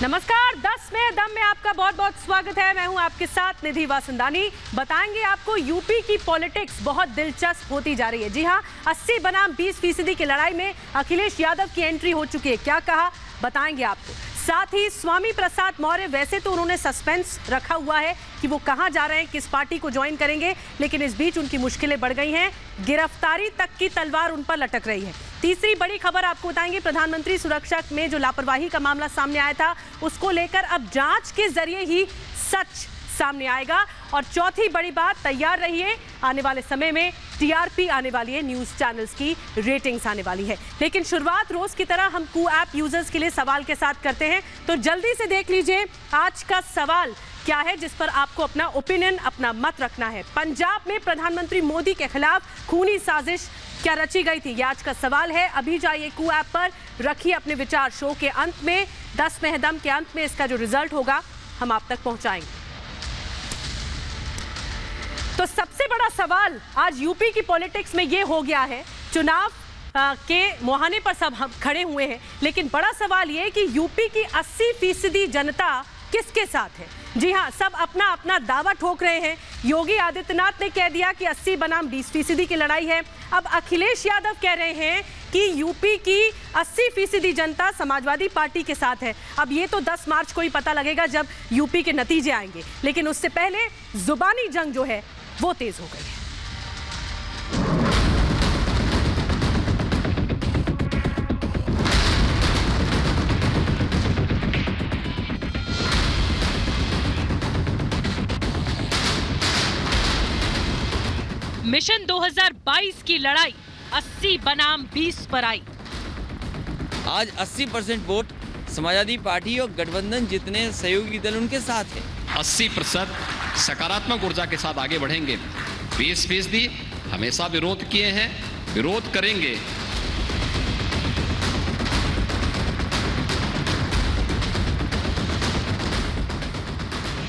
नमस्कार, 10 में दम में आपका बहुत बहुत स्वागत है। मैं हूं आपके साथ निधि वासंदानी। बताएंगे आपको यूपी की पॉलिटिक्स बहुत दिलचस्प होती जा रही है। जी हां, 80 बनाम 20% की लड़ाई में अखिलेश यादव की एंट्री हो चुकी है। क्या कहा बताएंगे आपको। साथ ही स्वामी प्रसाद मौर्य, वैसे तो उन्होंने सस्पेंस रखा हुआ है कि वो कहां जा रहे हैं, किस पार्टी को ज्वाइन करेंगे, लेकिन इस बीच उनकी मुश्किलें बढ़ गई हैं। गिरफ्तारी तक की तलवार उन पर लटक रही है। तीसरी बड़ी खबर आपको बताएंगे, प्रधानमंत्री सुरक्षा में जो लापरवाही का मामला सामने आया था, उसको लेकर अब जांच के जरिए ही सच सामने आएगा। और चौथी बड़ी बात, तैयार रहिए, आने वाले समय में टीआरपी आने वाली है, न्यूज चैनल्स की रेटिंग्स आने वाली है। लेकिन शुरुआत रोज की तरह हम कू ऐप यूजर्स के लिए सवाल के साथ करते हैं। तो जल्दी से देख लीजिए आज का सवाल क्या है, जिस पर आपको अपना ओपिनियन, अपना मत रखना है। पंजाब में प्रधानमंत्री मोदी के खिलाफ खूनी साजिश क्या रची गई थी, ये आज का सवाल है। अभी जाइए कू ऐप पर, रखिए अपने विचार। शो के अंत में, 10 में दम के अंत में इसका जो रिजल्ट होगा हम आप तक पहुंचाएंगे। तो सबसे बड़ा सवाल आज यूपी की पॉलिटिक्स में ये हो गया है, चुनाव के मुहाने पर सब हम खड़े हुए हैं, लेकिन बड़ा सवाल ये कि यूपी की 80% जनता किसके साथ है। जी हां, सब अपना अपना दावा ठोक रहे हैं। योगी आदित्यनाथ ने कह दिया कि 80 बनाम 20% की लड़ाई है। अब अखिलेश यादव कह रहे हैं कि यूपी की 80% जनता समाजवादी पार्टी के साथ है। अब ये तो 10 मार्च को ही पता लगेगा जब यूपी के नतीजे आएंगे, लेकिन उससे पहले जुबानी जंग जो है वो तेज हो गई है। मिशन 2022 की लड़ाई 80 बनाम 20 पर आई। आज 80% वोट समाजवादी पार्टी और गठबंधन जितने सहयोगी दल उनके साथ है। 80% सकारात्मक ऊर्जा के साथ आगे बढ़ेंगे। 20% हमेशा विरोध किए हैं, विरोध करेंगे।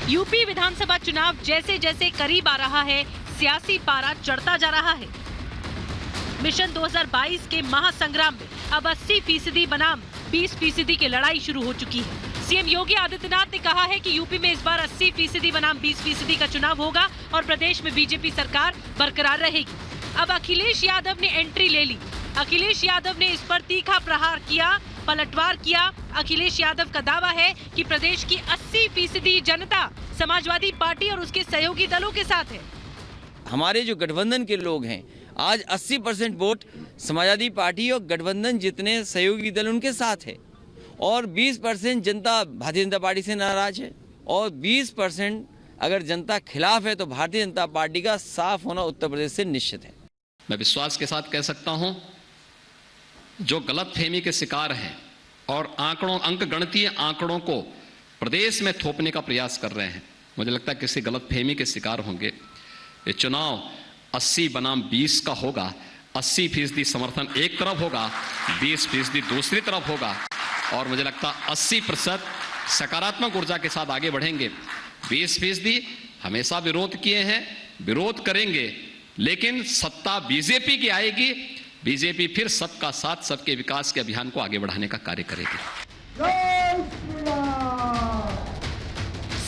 यूपी विधानसभा चुनाव जैसे जैसे करीब आ रहा है, सियासी पारा चढ़ता जा रहा है। मिशन 2022 के महासंग्राम में अब 80% बनाम 20% की लड़ाई शुरू हो चुकी है। सीएम योगी आदित्यनाथ ने कहा है कि यूपी में इस बार 80% बनाम 20% का चुनाव होगा और प्रदेश में बीजेपी सरकार बरकरार रहेगी। अब अखिलेश यादव ने एंट्री ले ली। अखिलेश यादव ने इस पर तीखा प्रहार किया, पलटवार किया। अखिलेश यादव का दावा है कि प्रदेश की 80% जनता समाजवादी पार्टी और उसके सहयोगी दलों के साथ है। हमारे जो गठबंधन के लोग हैं, आज 80% वोट समाजवादी पार्टी और गठबंधन जितने सहयोगी दल उनके साथ है, और 20% जनता भारतीय जनता पार्टी से नाराज है, और 20% अगर जनता खिलाफ है, तो भारतीय जनता पार्टी का साफ होना उत्तर प्रदेश से निश्चित है। मैं विश्वास के साथ कह सकता हूं, जो गलतफहमी के शिकार हैं और अंकगणितीय आंकड़ों को प्रदेश में थोपने का प्रयास कर रहे हैं, मुझे लगता है किसी गलतफहमी के शिकार होंगे। ये चुनाव 80 बनाम 20 का होगा। 80% समर्थन एक तरफ होगा, 20% दूसरी तरफ होगा, और मुझे लगता है 80% सकारात्मक ऊर्जा के साथ आगे बढ़ेंगे। 20% हमेशा विरोध किए हैं, विरोध करेंगे, लेकिन सत्ता बीजेपी की आएगी। बीजेपी फिर सबका साथ, सबके विकास के अभियान को आगे बढ़ाने का कार्य करेगी।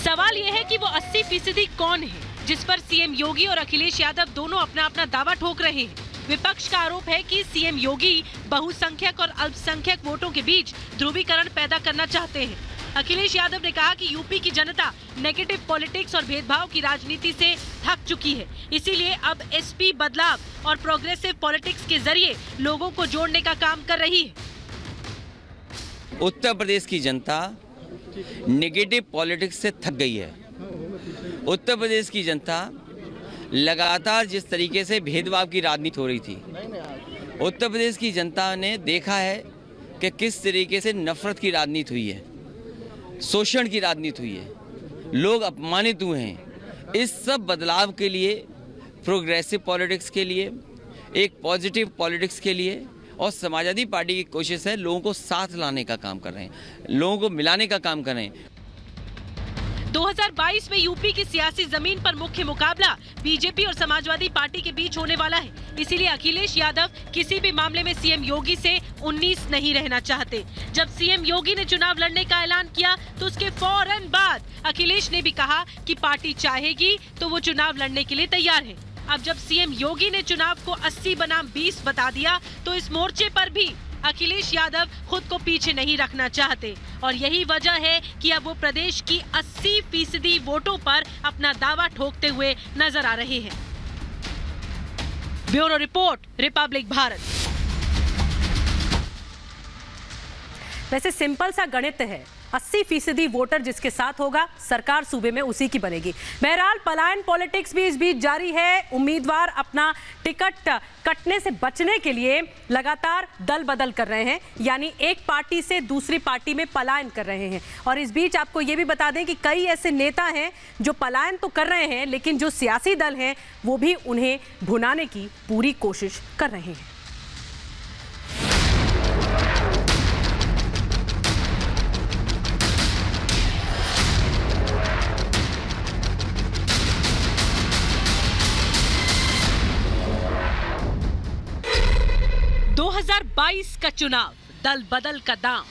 सवाल यह है कि वो 80% कौन है जिस पर सीएम योगी और अखिलेश यादव दोनों अपना अपना दावा ठोक रहे हैं। विपक्ष का आरोप है कि सीएम योगी बहुसंख्यक और अल्पसंख्यक वोटों के बीच ध्रुवीकरण पैदा करना चाहते हैं। अखिलेश यादव ने कहा कि यूपी की जनता नेगेटिव पॉलिटिक्स और भेदभाव की राजनीति से थक चुकी है, इसीलिए अब एसपी बदलाव और प्रोग्रेसिव पॉलिटिक्स के जरिए लोगों को जोड़ने का काम कर रही है। उत्तर प्रदेश की जनता नेगेटिव पॉलिटिक्स से थक गई है। उत्तर प्रदेश की जनता लगातार जिस तरीके से भेदभाव की राजनीति हो रही थी, उत्तर प्रदेश की जनता ने देखा है कि किस तरीके से नफरत की राजनीति हुई है, शोषण की राजनीति हुई है, लोग अपमानित हुए हैं। इस सब बदलाव के लिए, प्रोग्रेसिव पॉलिटिक्स के लिए, एक पॉजिटिव पॉलिटिक्स के लिए, और समाजवादी पार्टी की कोशिश है लोगों को साथ लाने का काम कर रहे हैं, लोगों को मिलाने का काम कर रहे हैं। 2022 में यूपी की सियासी जमीन पर मुख्य मुकाबला बीजेपी और समाजवादी पार्टी के बीच होने वाला है। इसीलिए अखिलेश यादव किसी भी मामले में सीएम योगी से 19 नहीं रहना चाहते। जब सीएम योगी ने चुनाव लड़ने का ऐलान किया तो उसके फौरन बाद अखिलेश ने भी कहा कि पार्टी चाहेगी तो वो चुनाव लड़ने के लिए तैयार है। अब जब सीएम योगी ने चुनाव को 80 बनाम 20 बता दिया तो इस मोर्चे पर भी अखिलेश यादव खुद को पीछे नहीं रखना चाहते और यही वजह है कि अब वो प्रदेश की 80% वोटों पर अपना दावा ठोकते हुए नजर आ रहे हैं। Bureau report, Republic Bharat. वैसे सिंपल सा गणित है, 80% वोटर जिसके साथ होगा सरकार सूबे में उसी की बनेगी। बहरहाल पलायन पॉलिटिक्स भी इस बीच जारी है। उम्मीदवार अपना टिकट कटने से बचने के लिए लगातार दल बदल कर रहे हैं, यानी एक पार्टी से दूसरी पार्टी में पलायन कर रहे हैं। और इस बीच आपको ये भी बता दें कि कई ऐसे नेता हैं जो पलायन तो कर रहे हैं, लेकिन जो सियासी दल हैं वो भी उन्हें भुनाने की पूरी कोशिश कर रहे हैं। का चुनाव, दल बदल का दाम।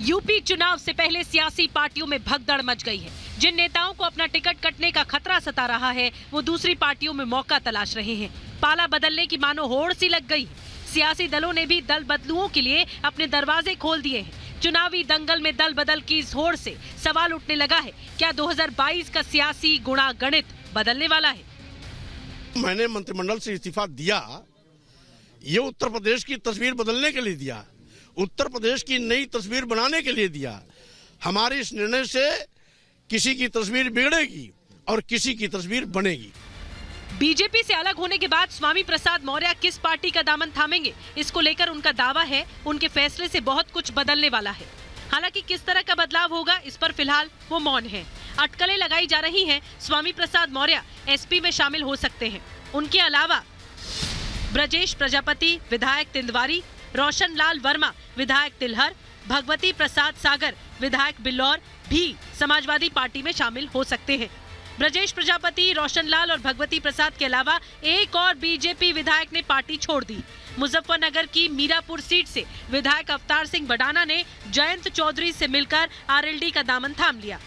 यूपी चुनाव से पहले सियासी पार्टियों में भगदड़ मच गई है। जिन नेताओं को अपना टिकट कटने का खतरा सता रहा है वो दूसरी पार्टियों में मौका तलाश रहे हैं। पाला बदलने की मानो होड़ सी लग गई है। सियासी दलों ने भी दल बदलुओं के लिए अपने दरवाजे खोल दिए हैं। चुनावी दंगल में दल बदल की इस होड़ से सवाल उठने लगा है, क्या 2022 का सियासी गुणा गणित बदलने वाला है? मैंने मंत्रिमंडल से इस्तीफा दिया, ये उत्तर प्रदेश की तस्वीर बदलने के लिए दिया, उत्तर प्रदेश की नई तस्वीर बनाने के लिए दिया। हमारे इस निर्णय से किसी की तस्वीर बिगड़ेगी और किसी की तस्वीर बनेगी। बीजेपी से अलग होने के बाद स्वामी प्रसाद मौर्य किस पार्टी का दामन थामेंगे, इसको लेकर उनका दावा है उनके फैसले से बहुत कुछ बदलने वाला है। हालांकि किस तरह का बदलाव होगा इस पर फिलहाल वो मौन है। अटकलें लगाई जा रही हैं, स्वामी प्रसाद मौर्य एसपी में शामिल हो सकते हैं। उनके अलावा ब्रजेश प्रजापति विधायक तिंदवारी, रोशन लाल वर्मा विधायक तिलहर, भगवती प्रसाद सागर विधायक बिल्लौर भी समाजवादी पार्टी में शामिल हो सकते हैं। ब्रजेश प्रजापति, रोशन लाल और भगवती प्रसाद के अलावा एक और बीजेपी विधायक ने पार्टी छोड़ दी। मुजफ्फरनगर की मीरापुर सीट से विधायक अवतार सिंह बडाना ने जयंत चौधरी से मिलकर आरएलडी का दामन थाम लिया।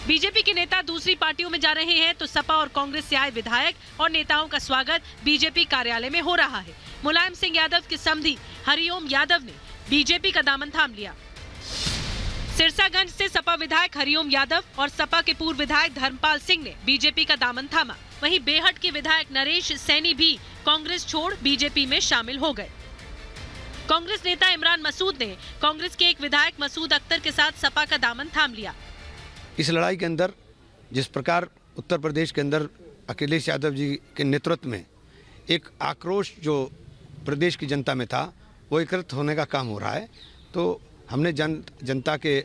बीजेपी के नेता दूसरी पार्टियों में जा रहे हैं तो सपा और कांग्रेस से आए विधायक और नेताओं का स्वागत बीजेपी कार्यालय में हो रहा है। मुलायम सिंह यादव के समधी हरिओम यादव ने बीजेपी का दामन थाम लिया। सिरसागंज से सपा विधायक हरिओम यादव और सपा के पूर्व विधायक धर्मपाल सिंह ने बीजेपी का दामन थामा। वहीं बेहट के विधायक नरेश सैनी भी कांग्रेस छोड़ बीजेपी में शामिल हो गए। कांग्रेस नेता इमरान मसूद ने कांग्रेस के एक विधायक मसूद अख्तर के साथ सपा का दामन थाम लिया। इस लड़ाई के अंदर जिस प्रकार उत्तर प्रदेश के अंदर अखिलेश यादव जी के नेतृत्व में एक आक्रोश जो प्रदेश की जनता में था वो एकत्रित होने का काम हो रहा है, तो हमने जनता के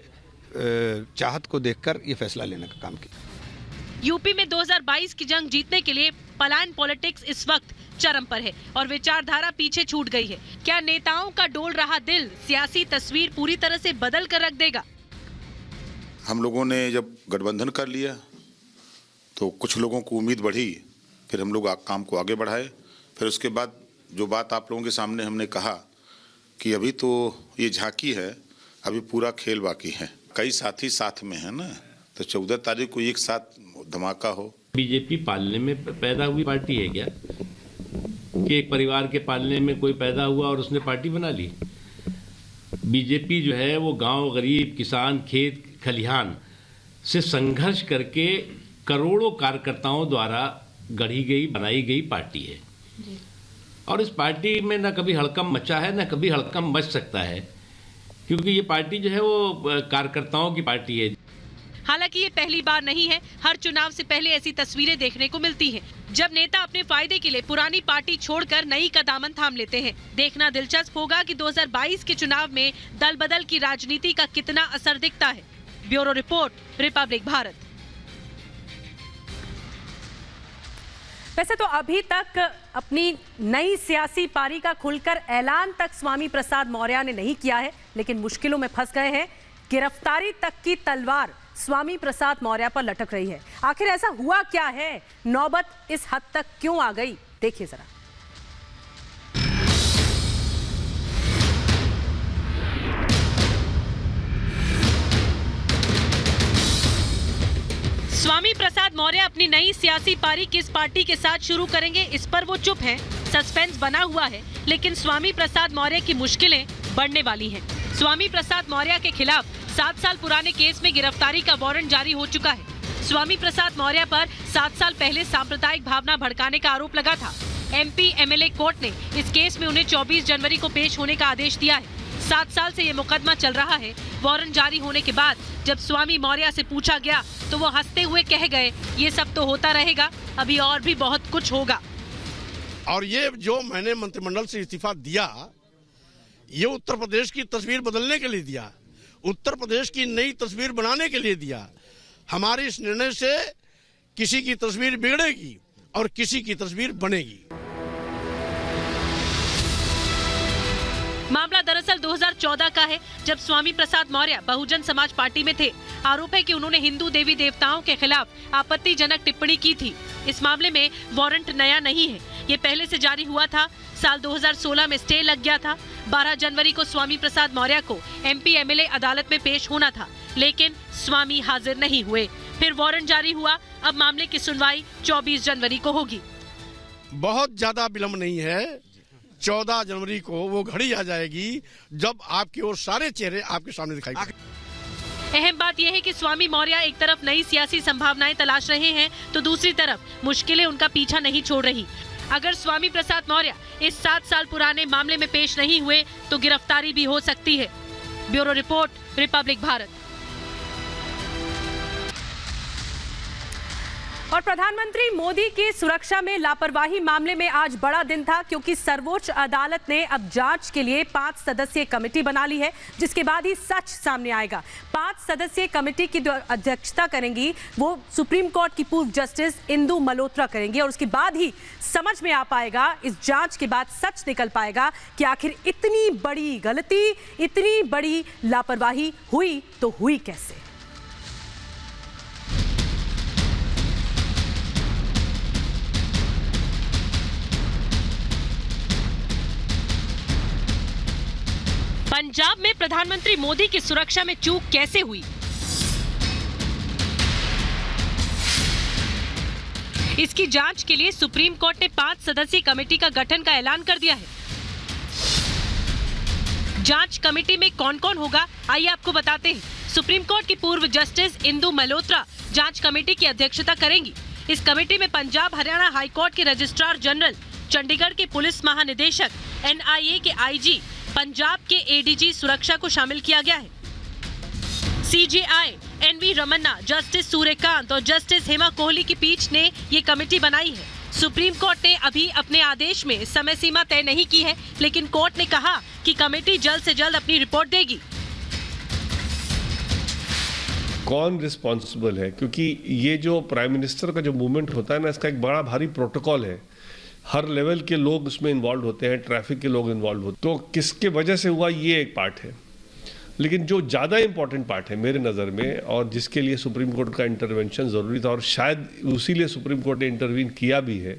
चाहत को देखकर ये फैसला लेने का काम किया। यूपी में 2022 की जंग जीतने के लिए पलायन पॉलिटिक्स इस वक्त चरम पर है और विचारधारा पीछे छूट गई है। क्या नेताओं का डोल रहा दिल सियासी तस्वीर पूरी तरह से बदल कर रख देगा? हम लोगों ने जब गठबंधन कर लिया तो कुछ लोगों को उम्मीद बढ़ी, फिर हम लोग काम को आगे बढ़ाए। फिर उसके बाद जो बात आप लोगों के सामने हमने कहा कि अभी तो ये झांकी है, अभी पूरा खेल बाकी है। कई साथी साथ में है ना, तो 14 तारीख को एक साथ धमाका हो। बीजेपी पालने में पैदा हुई पार्टी है क्या कि एक परिवार के पालने में कोई पैदा हुआ और उसने पार्टी बना ली? बीजेपी जो है वो गांव, गरीब, किसान, खेत खलिहान से संघर्ष करके करोड़ों कार्यकर्ताओं द्वारा गढ़ी गई, बनाई गई पार्टी है। और इस पार्टी में न कभी हड़कंप मचा है, न कभी हड़कंप मच सकता है, क्योंकि ये पार्टी जो है वो कार्यकर्ताओं की पार्टी है। हालांकि ये पहली बार नहीं है, हर चुनाव से पहले ऐसी तस्वीरें देखने को मिलती हैं, जब नेता अपने फायदे के लिए पुरानी पार्टी छोड़कर नई का दामन थाम लेते हैं। देखना दिलचस्प होगा कि 2022 के चुनाव में दल बदल की राजनीति का कितना असर दिखता है। Bureau report, Republic Bharat. वैसे तो अभी तक अपनी नई सियासी पारी का खुलकर ऐलान तक स्वामी प्रसाद मौर्य ने नहीं किया है, लेकिन मुश्किलों में फंस गए हैं। गिरफ्तारी तक की तलवार स्वामी प्रसाद मौर्य पर लटक रही है। आखिर ऐसा हुआ क्या है? नौबत इस हद तक क्यों आ गई? देखिए जरा। स्वामी प्रसाद मौर्य अपनी नई सियासी पारी किस पार्टी के साथ शुरू करेंगे, इस पर वो चुप हैं। सस्पेंस बना हुआ है, लेकिन स्वामी प्रसाद मौर्य की मुश्किलें बढ़ने वाली हैं। स्वामी प्रसाद मौर्य के खिलाफ 7 साल पुराने केस में गिरफ्तारी का वारंट जारी हो चुका है। स्वामी प्रसाद मौर्य पर 7 साल पहले सांप्रदायिक भावना भड़काने का आरोप लगा था। MP MLA कोर्ट ने इस केस में उन्हें 24 जनवरी को पेश होने का आदेश दिया है। 7 साल से ये मुकदमा चल रहा है। वारंट जारी होने के बाद जब स्वामी मौर्य से पूछा गया तो वो हंसते हुए कह गए, ये सब तो होता रहेगा, अभी और भी बहुत कुछ होगा। और ये जो मैंने मंत्रिमंडल से इस्तीफा दिया, ये उत्तर प्रदेश की तस्वीर बदलने के लिए दिया, उत्तर प्रदेश की नई तस्वीर बनाने के लिए दिया। हमारे इस निर्णय से किसी की तस्वीर बिगड़ेगी और किसी की तस्वीर बनेगी। मामला दरअसल 2014 का है, जब स्वामी प्रसाद मौर्य बहुजन समाज पार्टी में थे। आरोप है कि उन्होंने हिंदू देवी देवताओं के खिलाफ आपत्तिजनक टिप्पणी की थी। इस मामले में वारंट नया नहीं है, ये पहले से जारी हुआ था। साल 2016 में स्टे लग गया था। 12 जनवरी को स्वामी प्रसाद मौर्य को MP MLA अदालत में पेश होना था, लेकिन स्वामी हाजिर नहीं हुए। फिर वारंट जारी हुआ। अब मामले की सुनवाई 24 जनवरी को होगी। बहुत ज्यादा विलंब नहीं है। 14 जनवरी को वो घड़ी आ जाएगी जब आपकी ओर सारे चेहरे आपके सामने दिखाई देंगे। अहम बात यह है कि स्वामी मौर्य एक तरफ नई सियासी संभावनाएं तलाश रहे हैं, तो दूसरी तरफ मुश्किलें उनका पीछा नहीं छोड़ रही। अगर स्वामी प्रसाद मौर्य इस 7 साल पुराने मामले में पेश नहीं हुए तो गिरफ्तारी भी हो सकती है। Bureau report, Republic Bharat. और प्रधानमंत्री मोदी की सुरक्षा में लापरवाही मामले में आज बड़ा दिन था, क्योंकि सर्वोच्च अदालत ने अब जांच के लिए 5 सदस्यीय कमेटी बना ली है, जिसके बाद ही सच सामने आएगा। 5 सदस्यीय कमेटी की अध्यक्षता करेंगी वो सुप्रीम कोर्ट की पूर्व जस्टिस इंदु मल्होत्रा करेंगी, और उसके बाद ही समझ में आ पाएगा, इस जांच के बाद सच निकल पाएगा कि आखिर इतनी बड़ी गलती, इतनी बड़ी लापरवाही हुई तो हुई कैसे। पंजाब में प्रधानमंत्री मोदी की सुरक्षा में चूक कैसे हुई? इसकी जांच के लिए सुप्रीम कोर्ट ने 5 सदस्यीय कमेटी का गठन का ऐलान कर दिया है। जांच कमेटी में कौन कौन होगा, आइए आपको बताते हैं। सुप्रीम कोर्ट की पूर्व जस्टिस इंदु मल्होत्रा जांच कमेटी की अध्यक्षता करेंगी। इस कमेटी में पंजाब हरियाणा हाई कोर्ट के रजिस्ट्रार जनरल, चंडीगढ़ के पुलिस महानिदेशक, NIA के IG, पंजाब के ADG सुरक्षा को शामिल किया गया है। CJI, NV Ramana, justice Suryakant और जस्टिस हेमा कोहली की पीठ ने ये कमेटी बनाई है। सुप्रीम कोर्ट ने अभी अपने आदेश में समय सीमा तय नहीं की है, लेकिन कोर्ट ने कहा कि कमेटी जल्द से जल्द अपनी रिपोर्ट देगी। कौन रिस्पॉन्सिबल है, क्योंकि ये जो प्राइम मिनिस्टर का जो मूवमेंट होता है ना, इसका एक बड़ा भारी प्रोटोकॉल है। हर लेवल के लोग उसमें इन्वॉल्व होते हैं, ट्रैफिक के लोग इन्वॉल्व होते हैं, तो किसके वजह से हुआ ये एक पार्ट है। लेकिन जो ज़्यादा इम्पोर्टेंट पार्ट है मेरे नज़र में, और जिसके लिए सुप्रीम कोर्ट का इंटरवेंशन ज़रूरी था, और शायद उसीलिए सुप्रीम कोर्ट ने इंटरवीन किया भी है,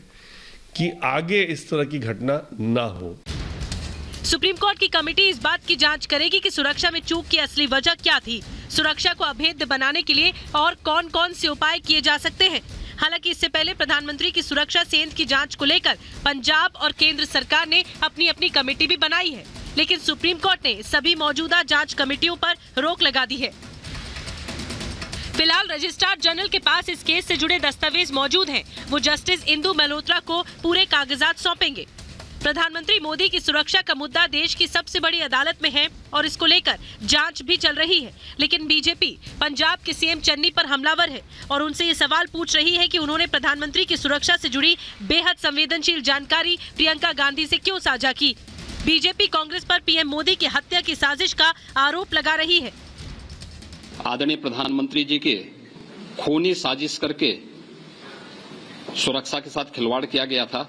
कि आगे इस तरह की घटना ना हो। सुप्रीम कोर्ट की कमेटी इस बात की जांच करेगी कि सुरक्षा में चूक की असली वजह क्या थी, सुरक्षा को अभेद्य बनाने के लिए और कौन कौन से उपाय किए जा सकते हैं। हालांकि इससे पहले प्रधानमंत्री की सुरक्षा सेंध की जांच को लेकर पंजाब और केंद्र सरकार ने अपनी अपनी कमेटी भी बनाई है, लेकिन सुप्रीम कोर्ट ने सभी मौजूदा जांच कमेटियों पर रोक लगा दी है। फिलहाल रजिस्ट्रार जनरल के पास इस केस से जुड़े दस्तावेज मौजूद हैं। वो जस्टिस इंदु मल्होत्रा को पूरे कागजात सौंपेंगे। प्रधानमंत्री मोदी की सुरक्षा का मुद्दा देश की सबसे बड़ी अदालत में है और इसको लेकर जांच भी चल रही है, लेकिन बीजेपी पंजाब के CM चन्नी पर हमलावर है और उनसे ये सवाल पूछ रही है कि उन्होंने प्रधानमंत्री की सुरक्षा से जुड़ी बेहद संवेदनशील जानकारी प्रियंका गांधी से क्यों साझा की। बीजेपी कांग्रेस पर PM मोदी की हत्या की साजिश का आरोप लगा रही है। आदरणीय प्रधानमंत्री जी के खूनी साजिश करके सुरक्षा के साथ खिलवाड़ किया गया था,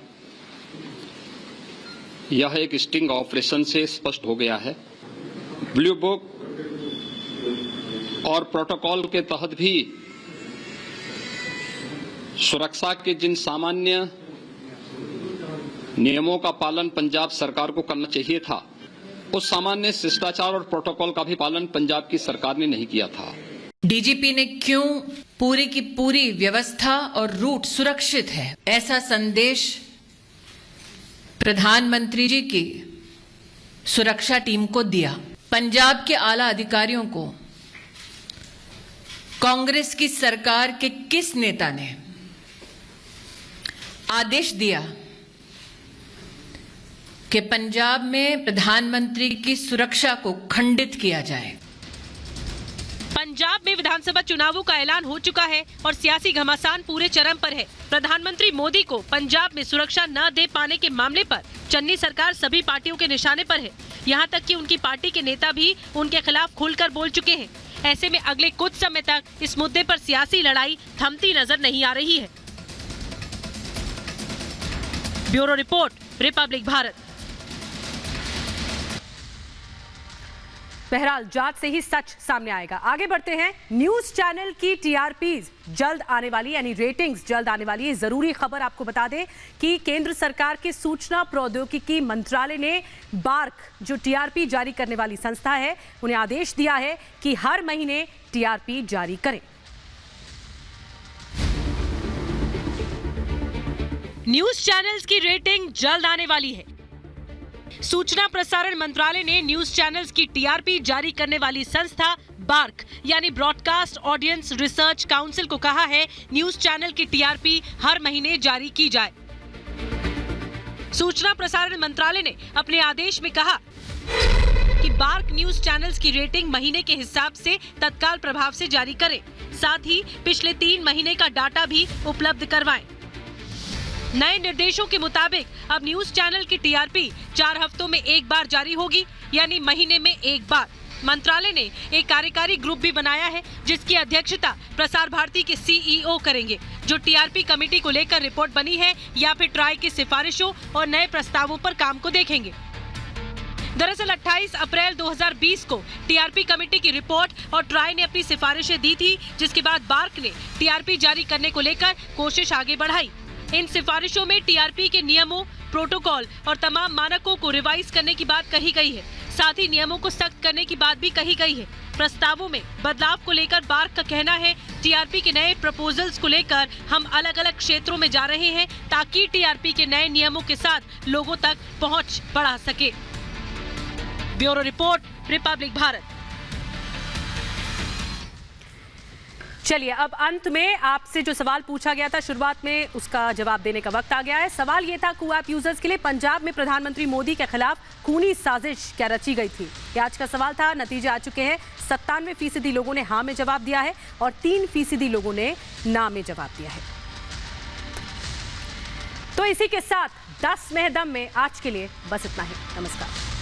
यह एक स्टिंग ऑपरेशन से स्पष्ट हो गया है। ब्लू बुक और प्रोटोकॉल के तहत भी सुरक्षा के जिन सामान्य नियमों का पालन पंजाब सरकार को करना चाहिए था, उस सामान्य शिष्टाचार और प्रोटोकॉल का भी पालन पंजाब की सरकार ने नहीं किया था। डीजीपी ने क्यों पूरी की पूरी व्यवस्था और रूट सुरक्षित है, ऐसा संदेश प्रधानमंत्री जी की सुरक्षा टीम को दिया। पंजाब के आला अधिकारियों को कांग्रेस की सरकार के किस नेता ने आदेश दिया कि पंजाब में प्रधानमंत्री की सुरक्षा को खंडित किया जाए? पंजाब में विधानसभा चुनावों का ऐलान हो चुका है और सियासी घमासान पूरे चरम पर है। प्रधानमंत्री मोदी को पंजाब में सुरक्षा न दे पाने के मामले पर चन्नी सरकार सभी पार्टियों के निशाने पर है। यहां तक कि उनकी पार्टी के नेता भी उनके खिलाफ खुलकर बोल चुके हैं। ऐसे में अगले कुछ समय तक इस मुद्दे पर सियासी लड़ाई थमती नजर नहीं आ रही है। Bureau report, Republic Bharat. बहरहाल जांच से ही सच सामने आएगा। आगे बढ़ते हैं। न्यूज चैनल की टीआरपीज जल्द आने वाली, यानी रेटिंग्स जल्द आने वाली है। जरूरी खबर आपको बता दें कि केंद्र सरकार के सूचना प्रौद्योगिकी मंत्रालय ने बार्क, जो टीआरपी जारी करने वाली संस्था है, उन्हें आदेश दिया है कि हर महीने टीआरपी जारी करें। न्यूज चैनल्स की रेटिंग जल्द आने वाली है। सूचना प्रसारण मंत्रालय ने न्यूज चैनल्स की टीआरपी जारी करने वाली संस्था बार्क यानी ब्रॉडकास्ट ऑडियंस रिसर्च काउंसिल को कहा है न्यूज चैनल की टीआरपी हर महीने जारी की जाए। सूचना प्रसारण मंत्रालय ने अपने आदेश में कहा कि बार्क न्यूज चैनल्स की रेटिंग महीने के हिसाब से तत्काल प्रभाव से जारी करे, साथ ही पिछले 3 महीने का डाटा भी उपलब्ध करवाएं। नए निर्देशों के मुताबिक अब न्यूज चैनल की टीआरपी 4 हफ्तों में एक बार जारी होगी, यानी महीने में एक बार। मंत्रालय ने एक कार्यकारी ग्रुप भी बनाया है जिसकी अध्यक्षता प्रसार भारती के सीईओ करेंगे, जो टीआरपी कमेटी को लेकर रिपोर्ट बनी है या फिर ट्राई की सिफारिशों और नए प्रस्तावों पर काम को देखेंगे। दरअसल 28 अप्रैल 2020 को टीआरपी कमेटी की रिपोर्ट और ट्राई ने अपनी सिफारिशें दी थी, जिसके बाद बार्क ने टीआरपी जारी करने को लेकर कोशिश आगे बढ़ाई। इन सिफारिशों में टीआरपी के नियमों, प्रोटोकॉल और तमाम मानकों को रिवाइज करने की बात कही गई है। साथ ही नियमों को सख्त करने की बात भी कही गई है। प्रस्तावों में बदलाव को लेकर बार्क का कहना है टीआरपी के नए प्रपोजल्स को लेकर हम अलग अलग क्षेत्रों में जा रहे हैं ताकि टीआरपी के नए नियमों के साथ लोगों तक पहुंच बढ़ा सके। Bureau report, Republic Bharat. चलिए अब अंत में आपसे जो सवाल पूछा गया था शुरुआत में, उसका जवाब देने का वक्त आ गया है। सवाल ये था कू ऐप यूजर्स के लिए पंजाब में प्रधानमंत्री मोदी के खिलाफ खूनी साजिश क्या रची गई थी, ये आज का सवाल था। नतीजे आ चुके हैं। 97% लोगों ने हाँ में जवाब दिया है और 3% लोगों ने ना में जवाब दिया है। तो इसी के साथ 10 में दम में आज के लिए बस इतना ही। नमस्कार।